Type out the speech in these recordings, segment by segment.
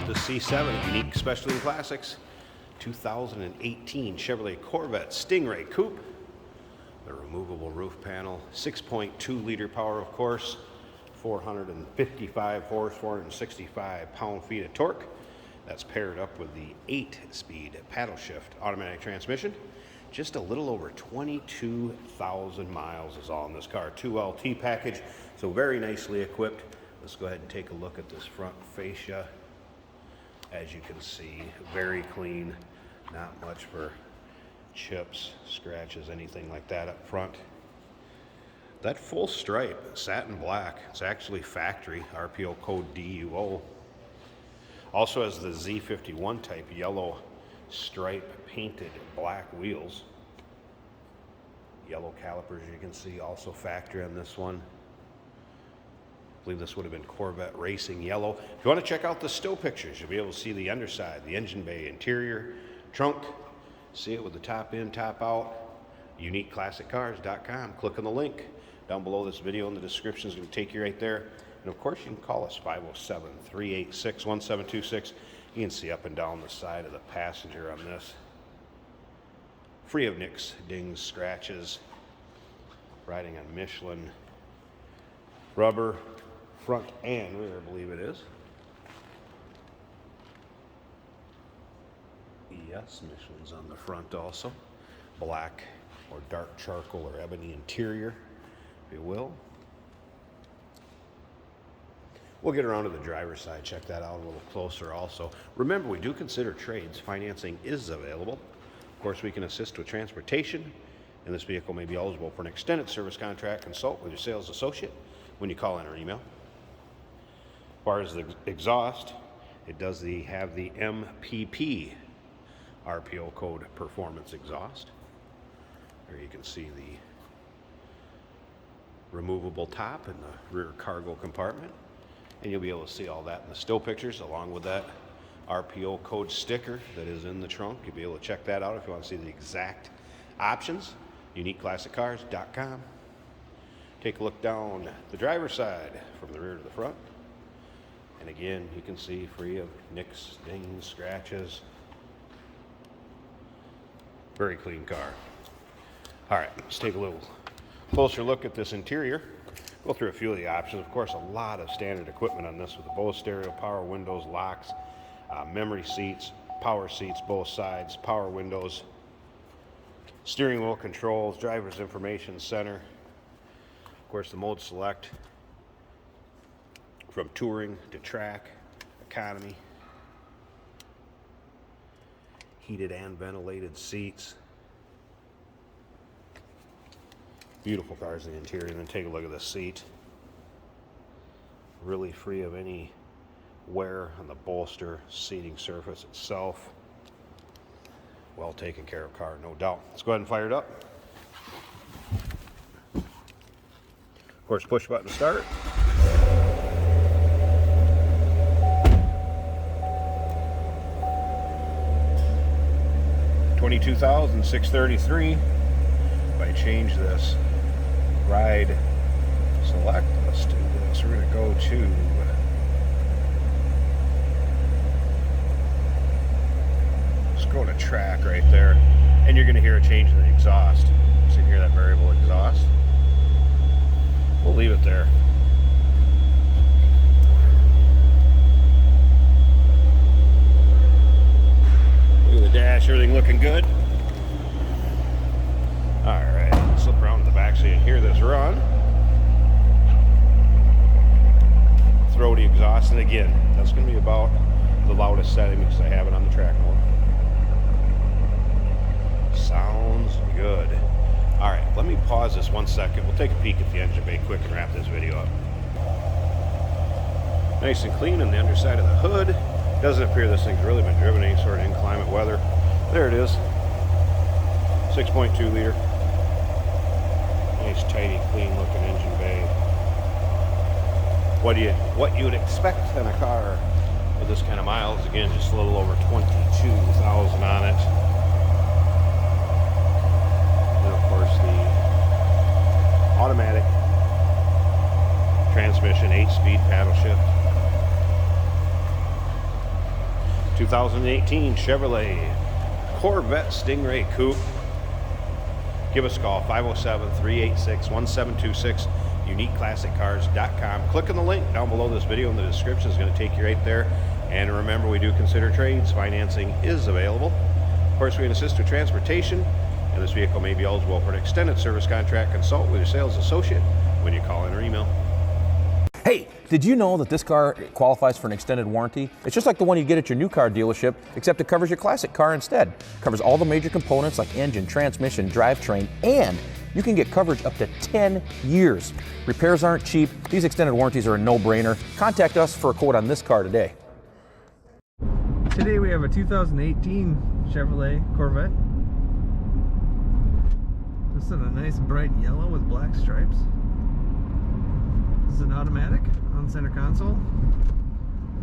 the C7, unique specialty and classics. 2018 Chevrolet Corvette Stingray Coupe. The removable roof panel, 6.2 liter power, of course, 455 horse, 465 pound-feet of torque. That's paired up with the 8-speed paddle shift automatic transmission. Just a little over 22,000 miles is all in this car. 2LT package, so very nicely equipped. Let's go ahead and take a look at this front fascia. As you can see, very clean, not much for chips, scratches, anything like that up front. That full stripe, satin black, it's actually factory, RPO code DUO. Also has the Z51 type yellow stripe painted black wheels. Yellow calipers, you can see, also factory on this one. I believe this would have been Corvette Racing yellow. If you want to check out the stow pictures, you'll be able to see the underside, the engine bay, interior, trunk. See it with the top in, top out. UniqueClassicCars.com. Click on the link down below this video in the description. Is going to take you right there. And of course, you can call us 507-386-1726. You can see up and down the side of the passenger on this. Free of nicks, dings, scratches. Riding on Michelin rubber, front and rear, I believe it is. Yes, Michelin's on the front also. Black or dark charcoal or ebony interior, if you will. We'll get around to the driver's side, check that out a little closer also. Remember, we do consider trades. Financing is available. Of course, we can assist with transportation, and this vehicle may be eligible for an extended service contract. Consult with your sales associate when you call in or email. As far as the exhaust, it does have the MPP RPO code performance exhaust. There you can see the removable top in the rear cargo compartment. And you'll be able to see all that in the still pictures along with that RPO code sticker that is in the trunk. You'll be able to check that out if you want to see the exact options. UniqueClassicCars.com. Take a look down the driver's side from the rear to the front. And again, you can see free of nicks, dings, scratches. Very clean car. All right, let's take a little closer look at this interior. Go through a few of the options. Of course, a lot of standard equipment on this with the Bose stereo, power windows, locks, memory seats, power seats, both sides, power windows, steering wheel controls, driver's information center. Of course, the mode select from touring to track, economy, heated and ventilated seats. Beautiful cars in the interior. And then take a look at the seat. Really free of any wear on the bolster, seating surface itself. Well taken care of car, no doubt. Let's go ahead and fire it up. Of course, push button to start. $22,633. If I change this ride select, let's do this. We're going to go to track right there, and you're going to hear a change in the exhaust. So you hear that variable exhaust. We'll leave it there. Look at the dash, everything looking good. Alright, slip around to the back so you can hear this run. Throaty exhaust, and again, that's going to be about the loudest setting because I have it on the track mode. Sounds good. Alright, let me pause this 1 second. We'll take a peek at the engine bay quick and wrap this video up. Nice and clean on the underside of the hood. Doesn't appear this thing's really been driven any sort of inclement weather. There it is. 6.2 liter. Nice, tidy, clean looking engine bay. What you would expect in a car with this kind of miles. Again, just a little over 22,000 on it. And of course the automatic transmission, 8-speed paddle shift. 2018 Chevrolet Corvette Stingray Coupe. Give us a call, 507-386-1726, uniqueclassiccars.com. Click on the link down below this video in the description. It's going to take you right there. And remember, we do consider trades. Financing is available. Of course, we can assist with transportation, and this vehicle may be eligible for an extended service contract. Consult with your sales associate when you call in or email. Hey, did you know that this car qualifies for an extended warranty? It's just like the one you get at your new car dealership, except it covers your classic car instead. It covers all the major components like engine, transmission, drivetrain, and you can get coverage up to 10 years. Repairs aren't cheap. These extended warranties are a no-brainer. Contact us for a quote on this car today. Today we have a 2018 Chevrolet Corvette. This is in a nice bright yellow with black stripes. This is an automatic on center console.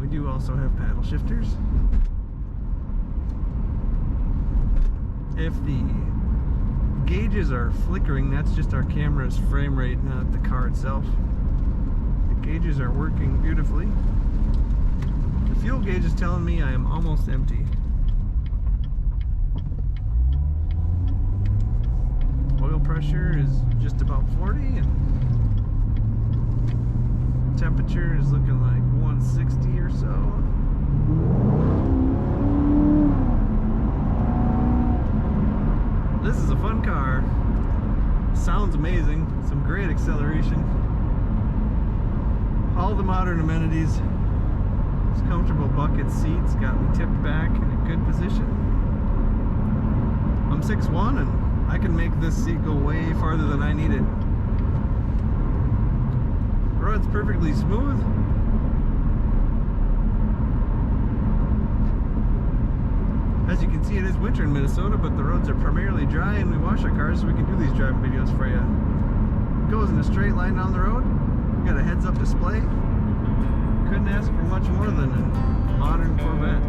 We do also have paddle shifters. If the gauges are flickering, that's just our camera's frame rate, not the car itself. The gauges are working beautifully. The fuel gauge is telling me I am almost empty. Oil pressure is just about 40, and temperature is looking like 160 or so. This is a fun car. Sounds amazing. Some great acceleration. All the modern amenities. It's comfortable bucket seats. Got me tipped back in a good position. I'm 6'1" and I can make this seat go way farther than I need it. The road's perfectly smooth. As you can see, it is winter in Minnesota, but the roads are primarily dry, and we wash our cars so we can do these driving videos for you. It goes in a straight line down the road. We got a heads-up display. Couldn't ask for much more than a modern Corvette.